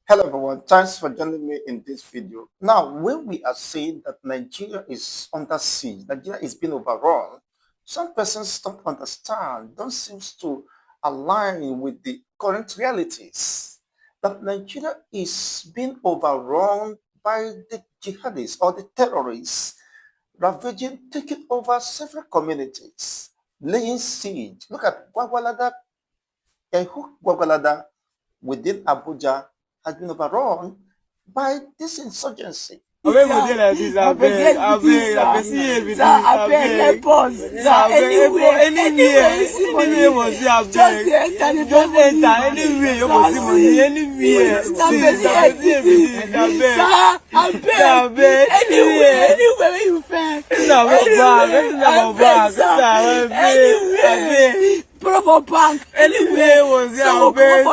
Hello everyone, thanks for joining me in this video. Now, when we are saying that Nigeria is under siege, Nigeria is being overrun, some persons don't understand, don't seem to align with the current realities. That Nigeria is being overrun by the jihadists or the terrorists, ravaging, taking over several communities, laying siege. Look at Gwagwalada, Gwagwalada within Abuja has been overrun by this insurgency. Abeg go dey like this, abeg, Help us, sir. Anywhere you see money, anywhere must dey, abeg. just enter the Just enter anywhere, you go see money, anywhere. Abeg, anywhere you fair. Anywhere. Proper bank, anywhere was there, so abeg,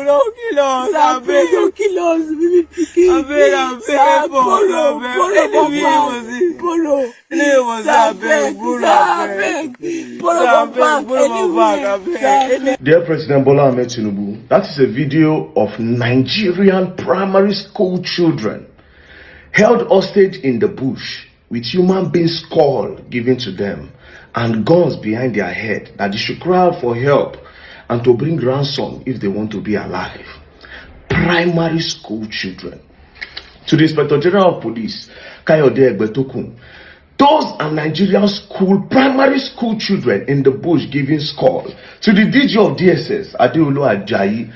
no kill us, abeg, no kill us, baby pikin. abeg, Polo, anywhere was it, Polo, anywhere was it, abeg, Polo bank, anywhere. Dear President Bola Ahmed Tinubu, that is a video of Nigerian primary school children held hostage in the bush with human being skull given to them and guns behind their head that they should cry out for help and to bring ransom if they want to be alive. Primary school children. To the Inspector General of Police, Kayode Egbetokun, those are Nigerian primary school children in the bush giving skull. To the DG of DSS, Adeolu Ajayi,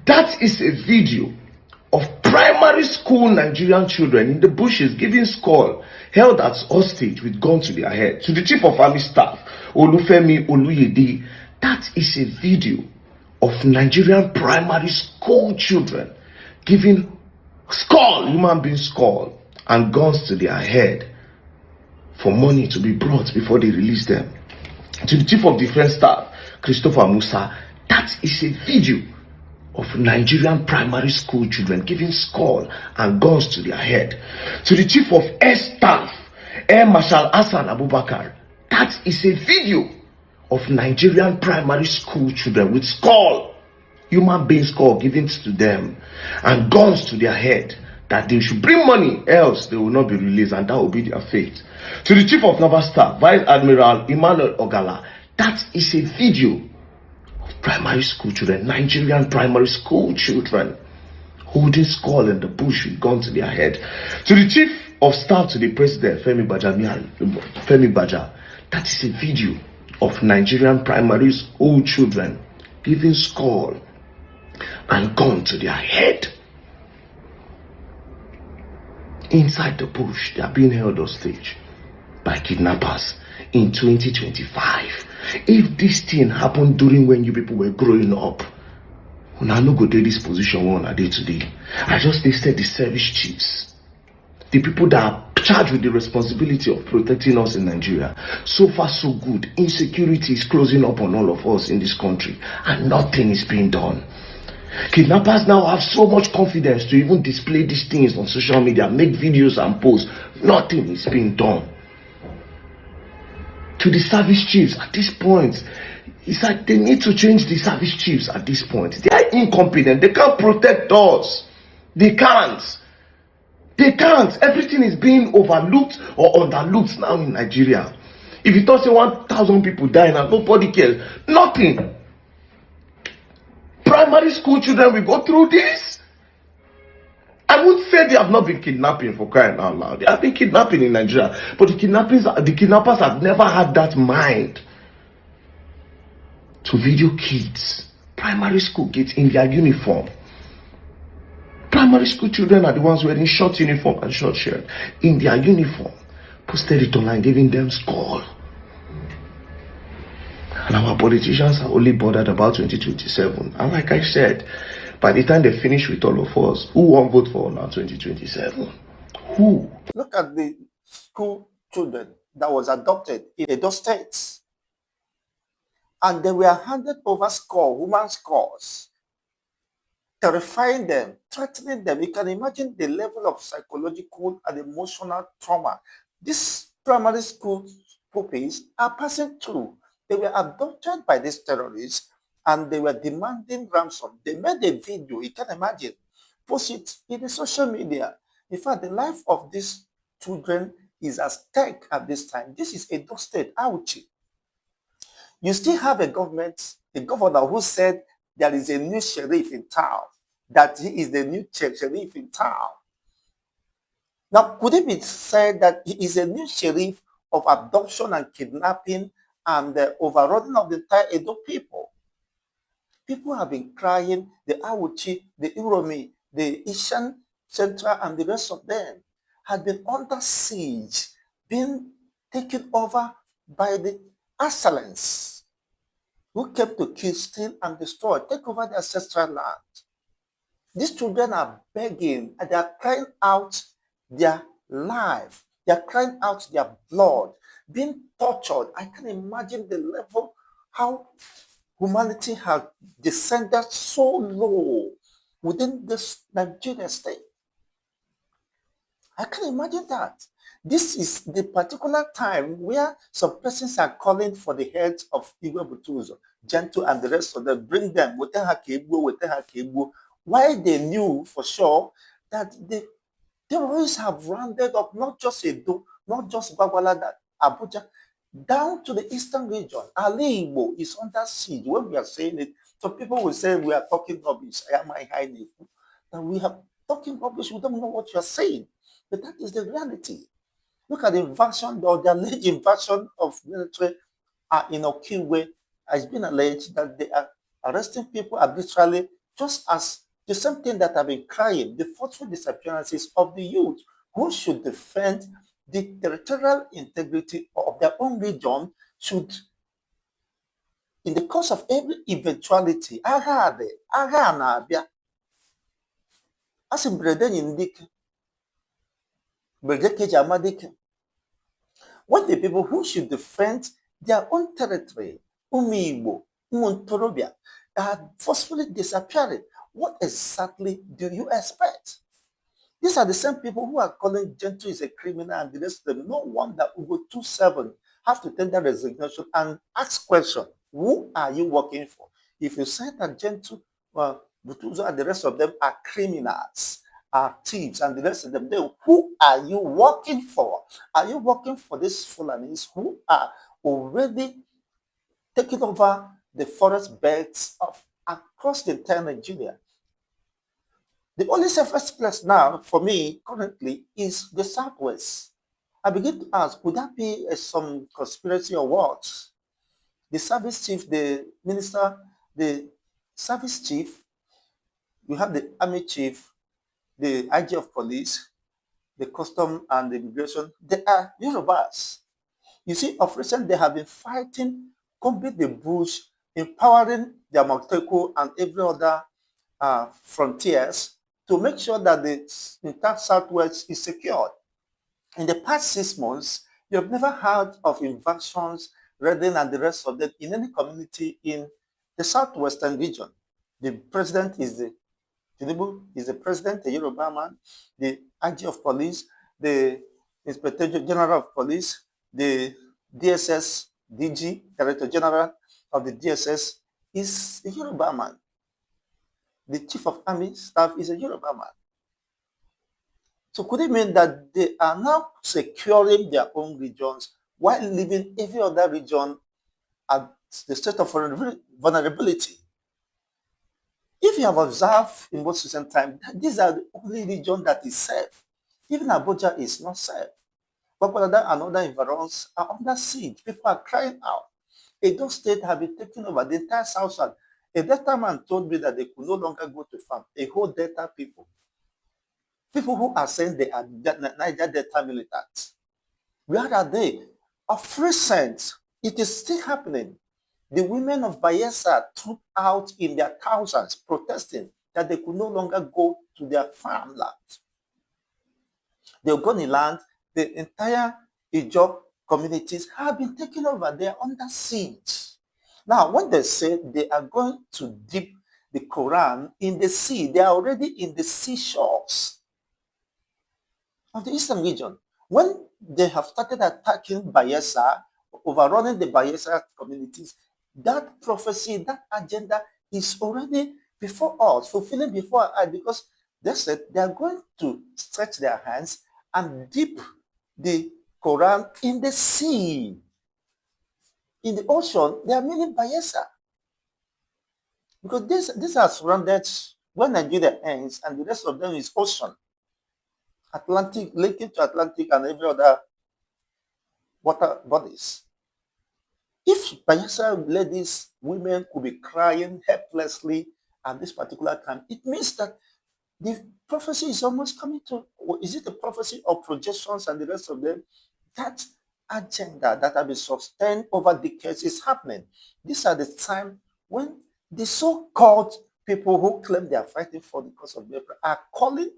that is a video of primary school Nigerian children in the bushes giving skull, held as hostage with gun to their head. To the Chief of Army Staff, Olufemi Oluyede, that is a video of Nigerian primary school children giving skull, human being skull, and guns to their head for money to be brought before they release them. To the Chief of Defense Staff, Christopher Musa, that is a video of Nigerian primary school children giving skull and guns to their head. To the Chief of Air Staff, Air Marshal Hassan Abubakar, that is a video of Nigerian primary school children with skull, human being skull given to them, and guns to their head, that they should bring money, else they will not be released, and that will be their fate. To the Chief of Naval Staff, Vice Admiral Emmanuel Ogala, that is a video of primary school children, Nigerian primary school children, holding skull in the bush with gun to their head. To the Chief of Staff to the President, Femi Baja, that is a video of Nigerian primary school children giving skull and gun to their head. Inside the bush, they are being held hostage by kidnappers in 2025. If this thing happened during when you people were growing up, when I no go to this position one a day today, I just listed the service chiefs, the people that are charged with the responsibility of protecting us in Nigeria. So far, so good. Insecurity is closing up on all of us in this country, and nothing is being done. Kidnappers now have so much confidence to even display these things on social media, make videos and posts. Nothing is being done. To the service chiefs at this point, it's like they need to change the service chiefs at this point. They are incompetent. They can't protect us. They can't. Everything is being overlooked or underlooked now in Nigeria. If you thought say 1,000 people dying and nobody cares, nothing. Primary school children will go through this. I would say they have not been kidnapping, for crying out loud. They have been kidnapping in Nigeria, but the kidnappers have never had that mind to video kids, primary school kids in their uniform. Primary school children are the ones wearing short uniform and short shirt in their uniform, posted it online, giving them skull. And our politicians are only bothered about 2027. And like I said, by the time they finish with all of us, who won't vote for now 2027? Who? Look at the school children that was adopted in Edo State. And they were handed over human skulls, terrifying them, threatening them. You can imagine the level of psychological and emotional trauma these primary school pupils are passing through. They were abducted by these terrorists and they were demanding ransom. They made a video, you can imagine. post it in the social media. In fact, the life of these children is at stake at this time. This is Edo State. Ouch. You still have a governor who said there is a new sheriff in town, that he is the new sheriff in town. Now, could it be said that he is a new sheriff of abduction and kidnapping and the overrunning of the entire Edo people? People have been crying, the Awuchi, the Uromi, the Ishan Central, and the rest of them had been under siege, being taken over by the assailants who came to kill, steal, and destroy, take over the ancestral land. These children are begging and they are crying out their life. They are crying out their blood, being tortured. I can imagine the level, how humanity has descended so low within this Nigerian state. I can imagine that. This is the particular time where some persons are calling for the heads of Igwe Butuzo, Gentle, and the rest of them. Bring them, why they knew for sure that the terrorists have rounded up not just Edo, not just Bagwala, Abuja, down to the eastern region. Ali Igbo is under siege. When we are saying it, so people will say we are talking rubbish. That we are talking rubbish. We don't know what you are saying. But that is the reality. Look at the invasion or the alleged invasion of military in Okigwe. It's been alleged that they are arresting people arbitrarily, just as the same thing that have been crying, the forceful disappearances of the youth who should defend the territorial integrity of their own region, should, in the course of every eventuality, as in when the people who should defend their own territory, Umibo, Montorobia, are forcefully disappearing, what exactly do you expect? These are the same people who are calling Gentle is a criminal and the rest of them. No wonder Ugo 27 have to tender resignation and ask question, who are you working for? If you say that Gentle, Butuzo and the rest of them are criminals, are thieves, and the rest of them, then who are you working for? Are you working for these Fulanis who are already taking over the forest beds of across the entire Nigeria? The only safest place now for me currently is the Southwest. I begin to ask, could that be some conspiracy or what? The service chief, the minister, the service chief, you have the army chief, the IG of police, the custom and the immigration. They are Yorubas. You see, of recent, they have been fighting, combat the bush, empowering the Amoteco and every other frontiers to make sure that the entire Southwest is secured. In the past 6 months, you have never heard of invasions, Redden and the rest of them in any community in the Southwestern region. The president is the Tinubu is the president, the Yoruba man, the IG of police, the Inspector General of Police, the DSS, DG, Director General of the DSS is a Yoruba man. The Chief of Army Staff is a Yoruba man. So could it mean that they are now securing their own regions while leaving every other region at the state of vulnerability? If you have observed in most recent time, these are the only region that is safe. Even Abuja is not safe. Bakwalada and other environs are under siege. People are crying out. Edo State have been taken over, the entire South Side. A Delta man told me that they could no longer go to farm. A whole Delta people. People who are saying they are Niger Delta militants. Where are they? Of recent, it is still happening. The women of Bayelsa trooped out in their thousands protesting that they could no longer go to their farmland. The Ogoni land, the entire Ijo communities have been taken over. They are under siege. Now, when they say they are going to dip the Quran in the sea, they are already in the seashores of the eastern region. When they have started attacking Bayelsa, overrunning the Bayelsa communities, that prophecy, that agenda is already before us, fulfilling before our eyes, because They said they are going to stretch their hands and dip the Quran in the sea. In the ocean, they are meaning Bayelsa. Because these are surrounded when Nigeria ends and the rest of them is ocean. Atlantic, linking to Atlantic and every other water bodies. If Bayelsa ladies, women could be crying helplessly at this particular time, it means that the prophecy is almost coming to, is it a prophecy of projections and the rest of them? That agenda that has been sustained over decades is happening. These are the time when the so-called people who claim they are fighting for the cause of Biafra are calling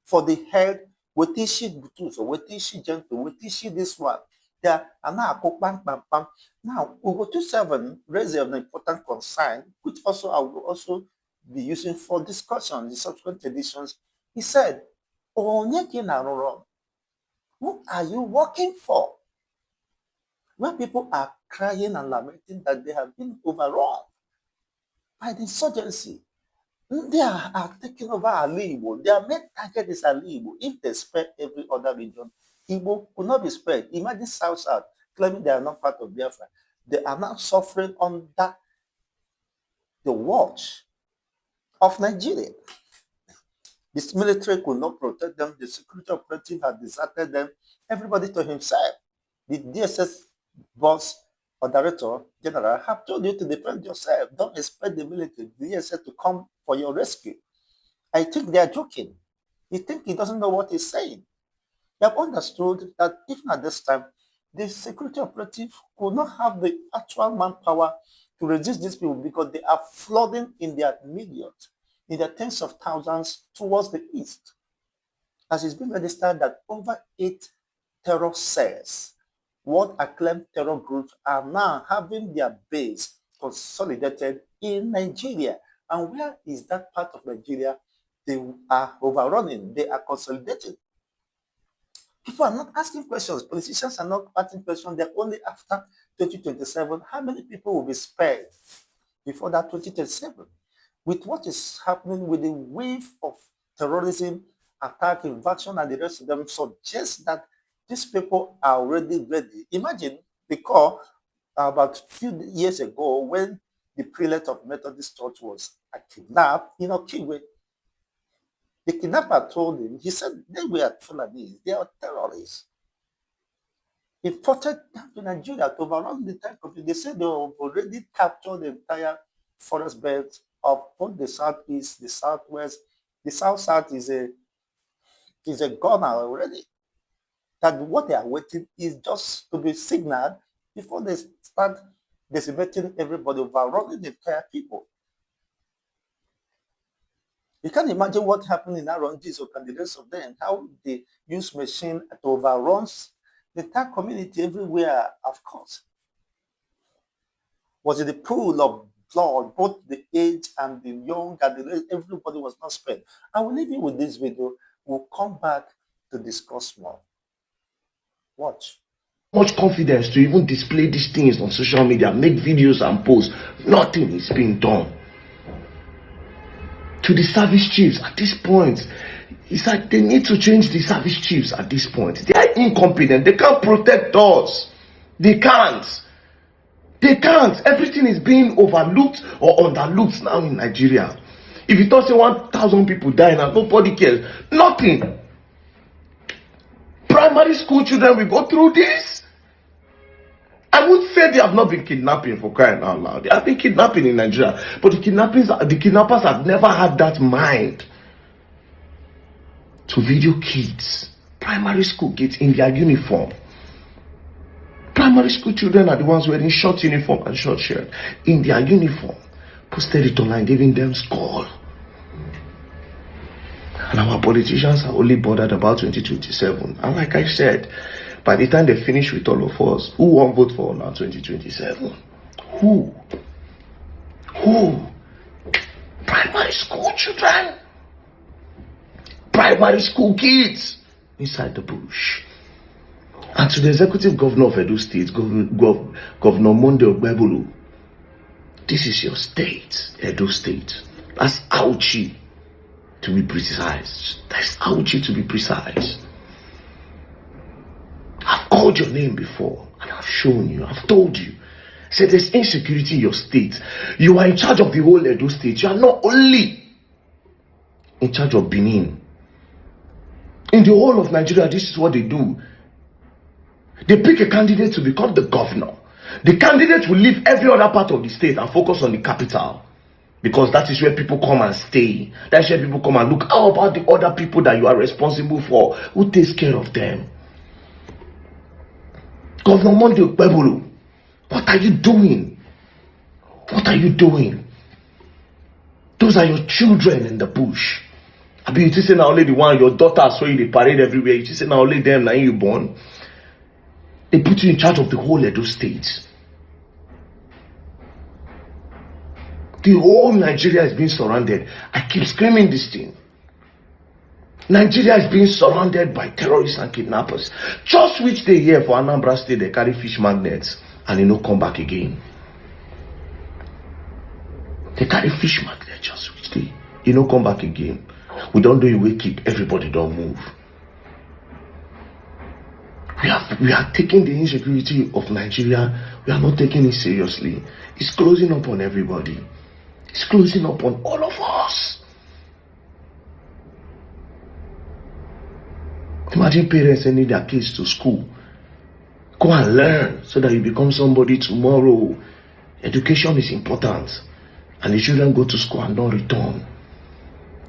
for the head, Wetishi Butus, or Wetishi Gentle, Wetishi this one. They are now bam, bam, bam. Now, Ugo 27 raised an important concern, which also I will also be using for discussion in the subsequent editions. He said, who are you working for? When people are crying and lamenting that they have been overrun by the insurgency, they are taking over Ali Igbo. Their main target is Ali Igbo. If they spare every other region, Igbo could not be spared. Imagine South claiming they are not part of Biafra. They are now suffering under the watch of Nigeria. This military could not protect them. The security operative had deserted them. Everybody to himself. The DSS boss or director general have told you to defend yourself. Don't expect the military, the DSS to come for your rescue. I think they are joking. You think he doesn't know what he's saying. They have understood that even at this time, the security operative could not have the actual manpower to resist these people because they are flooding in their millions, in their tens of thousands towards the east. As it's been registered that over 8 terror cells, what acclaimed terror groups are now having their base consolidated in Nigeria. And where is that part of Nigeria they are overrunning? They are consolidated. People are not asking questions. Politicians are not asking questions. They're only after 2027. How many people will be spared before that 2027? With what is happening with the wave of terrorism, attack, invasion, and the rest of them suggests that these people are already ready. Imagine, because about a few years ago, when the prelate of Methodist Church was kidnapped in Okigwe, the kidnapper told him, he said, they were Fulanese, they are terrorists. He imported them to Nigeria to overrun the entire country. They said they have already captured the entire forest belt of both the southeast, the southwest. The south is a gunner already. That what they are waiting is just to be signaled before they start decimating everybody, overrunning the entire people. You can imagine what happened in Aronjis or the rest of them, how they use machine to overrun the entire community everywhere, of course. Was it the pool of blood, both the aged and the young, and everybody was not spared. I will leave you with this video. We'll come back to discuss more. Watch. Much confidence to even display these things on social media, make videos and posts. Nothing is being done. To the service chiefs at this point, it's like they need to change the service chiefs at this point. They are incompetent. They can't protect us. They can't. They can't. Everything is being overlooked or underlooked now in Nigeria. If you thought say 1,000 people die now, nobody cares. Nothing. Primary school children will go through this. I would say they have not been kidnapping, for crying out loud. They have been kidnapping in Nigeria, but the kidnappers have never had that mind to video kids, primary school kids in their uniform. Primary school children are the ones wearing short uniform and short shirt in their uniform. Posted it online, giving them skull. And our politicians are only bothered about 2027. And like I said, by the time they finish with all of us, who won't vote for now 2027? Who? Primary school children. Primary school kids inside the bush. And to the executive governor of Edo State, Governor Monde Ogbebulu, this is your state, Edo State. That's Auchi. to be precise. That's how you to be precise. I've called your name before and I've shown you, I've told you. I said there's insecurity in your state. You are in charge of the whole Edo state. You are not only in charge of Benin. In the whole of Nigeria, this is what they do. They pick a candidate to become the governor. The candidate will leave every other part of the state and focus on the capital. Because that is where people come and stay. That's where people come and look. How about the other people that you are responsible for? Who takes care of them? Governor Monday Okpebolo, what are you doing? What are you doing? Those are your children in the bush. I mean, you say now only the one, your daughter saw you, they parade everywhere. You say now only them, now you born. They put you in charge of the whole Edo state. The whole Nigeria is being surrounded. I keep screaming this thing. Nigeria is being surrounded by terrorists and kidnappers. Just which day here for Anambra State, they carry fish magnets and they don't come back again. They carry fish magnets just which day. You don't come back again. We don't do it, we keep everybody don't move. We are taking the insecurity of Nigeria, we are not taking it seriously. It's closing up on everybody. It's closing up on all of us. Imagine parents sending their kids to school. Go and learn so that you become somebody tomorrow. Education is important. And the children go to school and don't return.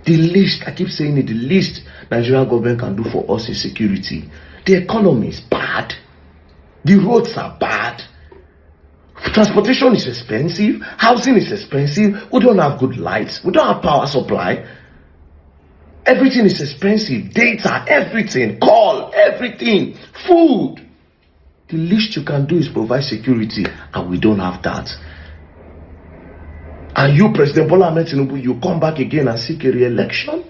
The least, I keep saying it, the least Nigerian government can do for us is security. The economy is bad. The roads are bad. Transportation is expensive. Housing is expensive. We don't have good lights. We don't have power supply. Everything is expensive. Data, everything. Call, everything. Food. The least you can do is provide security, and we don't have that. And you, President Bola Ahmed Tinubu, you come back again and seek a re-election?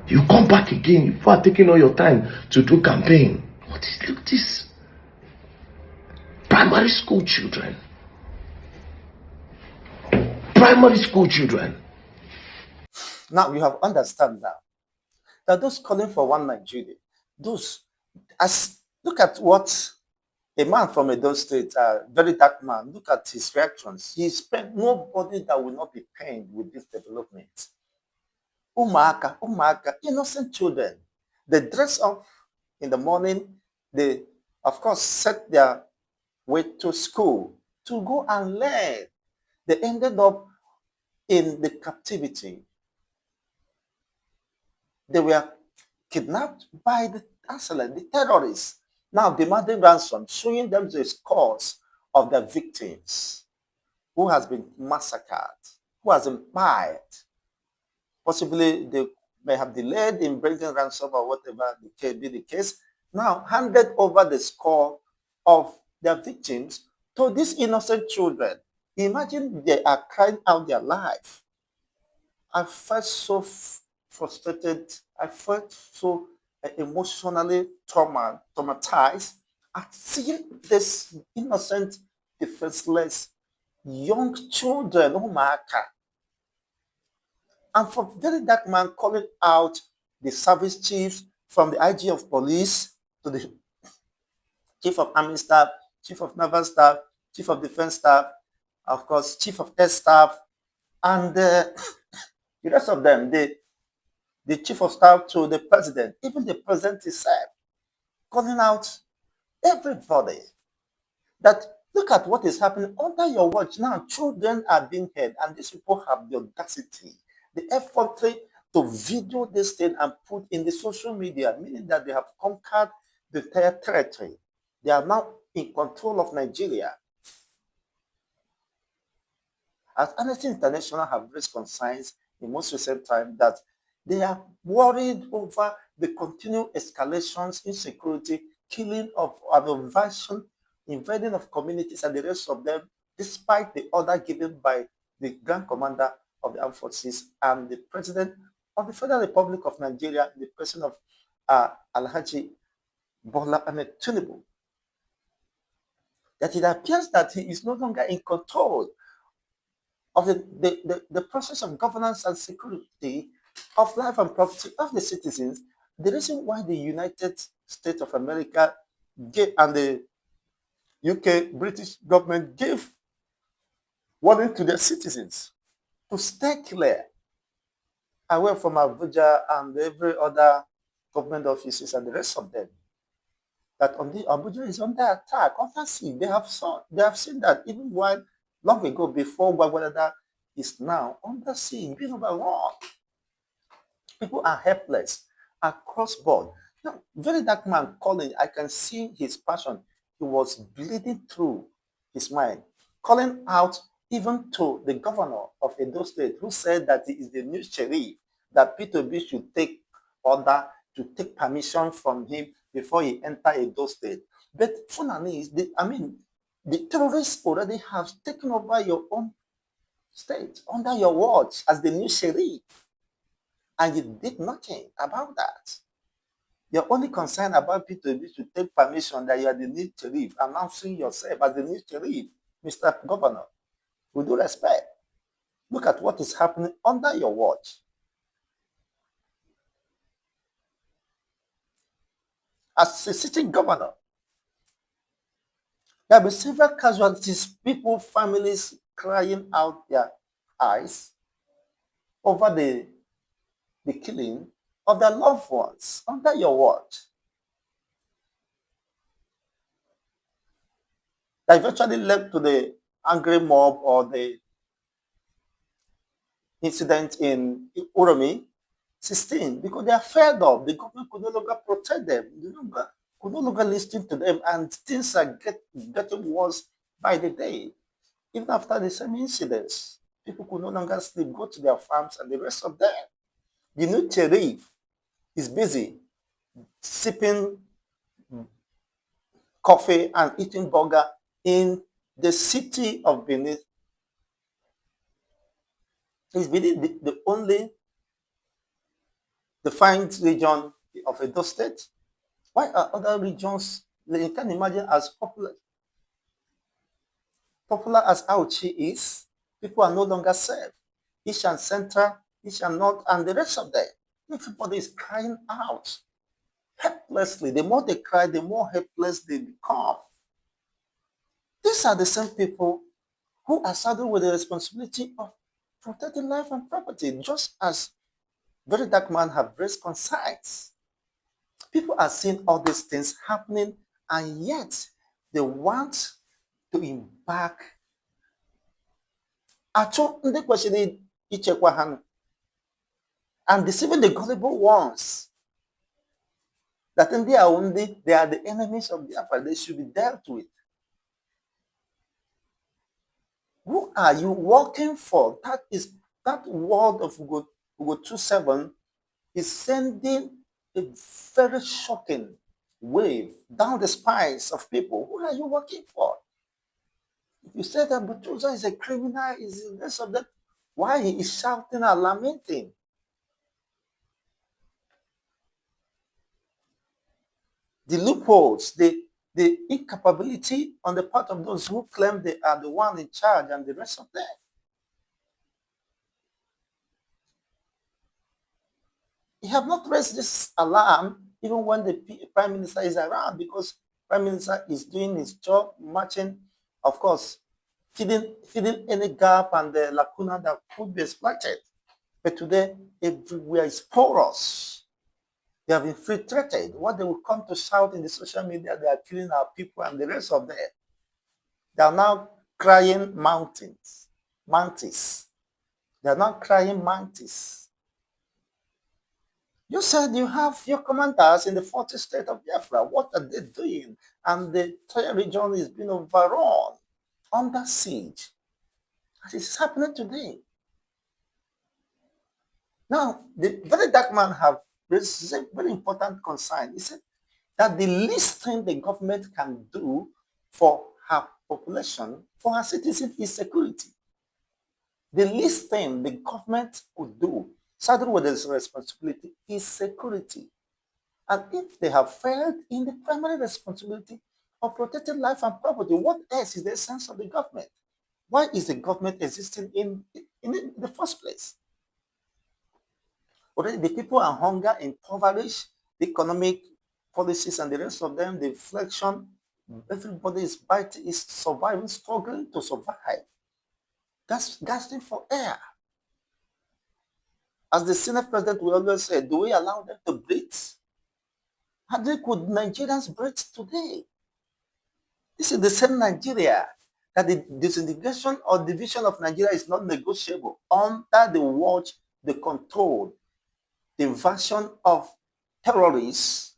You come back again. You are taking all your time to do campaign. What is this? Primary school children. Primary school children. Now you have understand now that those calling for one Nigeria, look at what a man from Edo State, a very dark man, look at his reactions. He spent nobody that will not be pained with this development. Umaka, innocent children. They dress up in the morning. They, of course, set their way to school to go and learn. They ended up in the captivity. They were kidnapped by the terrorists, now demanding ransom, showing them the scores of their victims who has been massacred, who has been fired. Possibly they may have delayed in bringing ransom or whatever be the case. Now handed over the score of their victims to these innocent children. Imagine they are crying out their life. I felt so frustrated. I felt so emotionally traumatized at seeing this innocent, defenseless young children, and for very dark man calling out the service chiefs, from the IG of police to the chief of army staff, chief of naval staff, chief of defense staff, of course, chief of air staff, and the rest of them, the chief of staff to the president, even the president himself, calling out everybody that look at what is happening under your watch now. Children are being held, and these people have the audacity, the effort to video this thing and put in the social media, meaning that they have conquered the entire territory. They are now in control of Nigeria. As Amnesty International have raised concerns in most recent time that they are worried over the continued escalations, insecurity, killing of an invading of communities and the rest of them, despite the order given by the Grand Commander of the Armed Forces and the President of the Federal Republic of Nigeria, the President of Alhaji Bola Ahmed Tinubu. that it appears that he is no longer in control of the process of governance and security of life and property of the citizens. The reason why the United States of America and the UK British government gave warning to their citizens to stay clear away from Abuja and every other government offices and the rest of them. That on the Abuja is under attack, under siege. They have seen that even while long ago before Gwagwalada is now under siege, being overrun. People are helpless across board. Now, very dark man calling, I can see his passion. He was bleeding through his mind, calling out even to the governor of Edo State, who said that he is the new sheriff, that P2B should take order to take permission from him before he enter Edo State. But Fulani the terrorists already have taken over your own state under your watch as the new sheriff, and you did nothing about that. You're only concerned about P2B to take permission that you are the new sheriff, announcing yourself as the new sheriff, Mr. Governor. With due respect, look at what is happening under your watch. As a sitting governor, there have been several casualties, people, families crying out their eyes over the killing of their loved ones under your watch. That eventually led to the angry mob or the incident in Uromi 16, because they are fed up. The government could no longer protect them, could no longer listen to them, and things are getting worse by the day. Even after the same incidents, people could no longer sleep, go to their farms, and the rest of them. The new sheriff is busy sipping coffee and eating burger in the city of Benin. It's Benin the only defined region of Edo State. Why are other regions, you can imagine, as popular as Auchi is? People are no longer safe. East and Central, East and North, and the rest of them. Everybody is crying out helplessly. The more they cry, the more helpless they become. These are the same people who are saddled with the responsibility of protecting life and property, just as very dark man have raised concerns. People are seeing all these things happening, and yet they want to embark. Ndị kwesịrị ichekwa ha and deceiving the gullible ones. That in their own they are the enemies of Biafra. They should be dealt with. Who are you working for? That word of Ugo 27 is sending a very shocking wave down the spines of people. Who are you working for? If you say that Butuza is a criminal, is the rest of that, why he is shouting and lamenting? The loopholes, the incapability on the part of those who claim they are the one in charge and the rest of them. You have not raised this alarm even when the Prime Minister is around, because Prime Minister is doing his job, marching, of course, feeding any gap and the lacuna that could be exploited. But today, everywhere is porous. They have infiltrated. What they will come to shout in the social media, they are killing our people and the rest of them. They are now crying mantis. They are now crying mantis. You said you have your commanders in the 40th state of Biafra. What are they doing? And the entire region is being overrun, under siege. As it is happening today. Now, the very dark man have raised a very important concern. He said that the least thing the government can do for her population, for her citizens, is security. The least thing the government could do, saddled with its responsibility, is security. And if they have failed in the primary responsibility, of protecting life and property. What else is the essence of the government? Why is the government existing in the first place? Already the people are hunger, impoverished, the economic policies and the rest of them, the inflation, everybody is surviving, struggling to survive. That's gasping for air. As the Senate president will always say, do we allow them to breathe? How could Nigerians breathe today? This is the same Nigeria that the disintegration or division of Nigeria is not negotiable under the watch, the control, the version of terrorists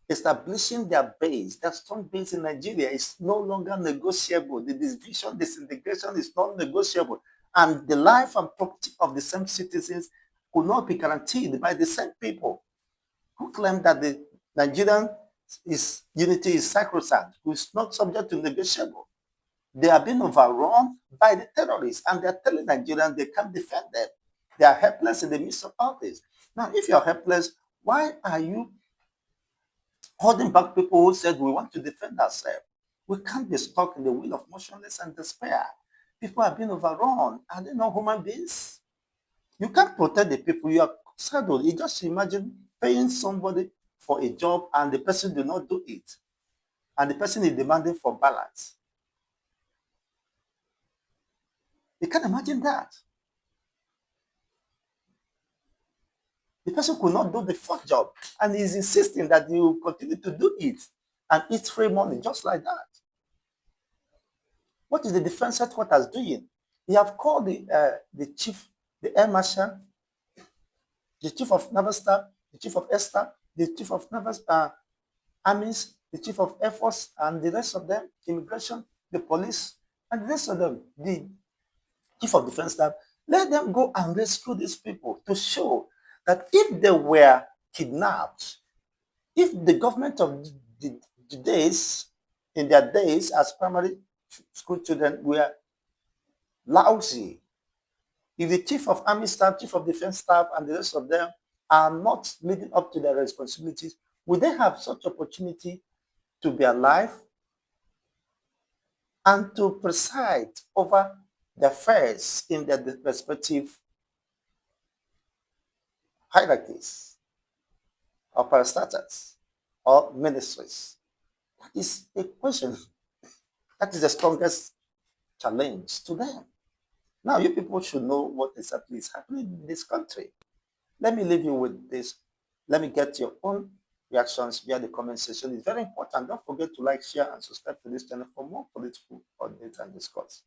establishing their base, their strong base in Nigeria is no longer negotiable. The division, disintegration is not negotiable. And the life and property of the same citizens could not be guaranteed by the same people who claim that the Nigerian unity is sacrosanct, who is not subject to negotiable. They are being overrun by the terrorists, and they're telling Nigerians they can't defend them. They are helpless in the midst of all this. Now, if you're helpless, why are you holding back people who said we want to defend ourselves? We can't be stuck in the wheel of motionless and despair. People are being overrun. Are they not human beings? You can't protect the people you are saddled. You just imagine paying somebody for a job and the person do not do it. And the person is demanding for balance. You can't imagine that. The person could not do the first job and he's insisting that you will continue to do it and eat free money just like that. What is the defense headquarters doing? He have called the chief, the air marshal, the chief of naval staff, the chief of air staff, the chief of naval armies, the chief of air force, and the rest of them, immigration, the police, and the rest of them, the chief of defense staff. Let them go and rescue these people to show that if they were kidnapped, if the government of the days, in their days as primary school children were lousy, if the chief of army staff, chief of defense staff, and the rest of them are not living up to their responsibilities, would they have such opportunity to be alive and to preside over the affairs in their respective hierarchies or parastatals or ministries? That is a question. That is the strongest challenge to them. Now, you people should know what exactly is happening in this country. Let me leave you with this. Let me get your own reactions via the comment section. It's very important. Don't forget to like, share, and subscribe to this channel for more political updates and discourse.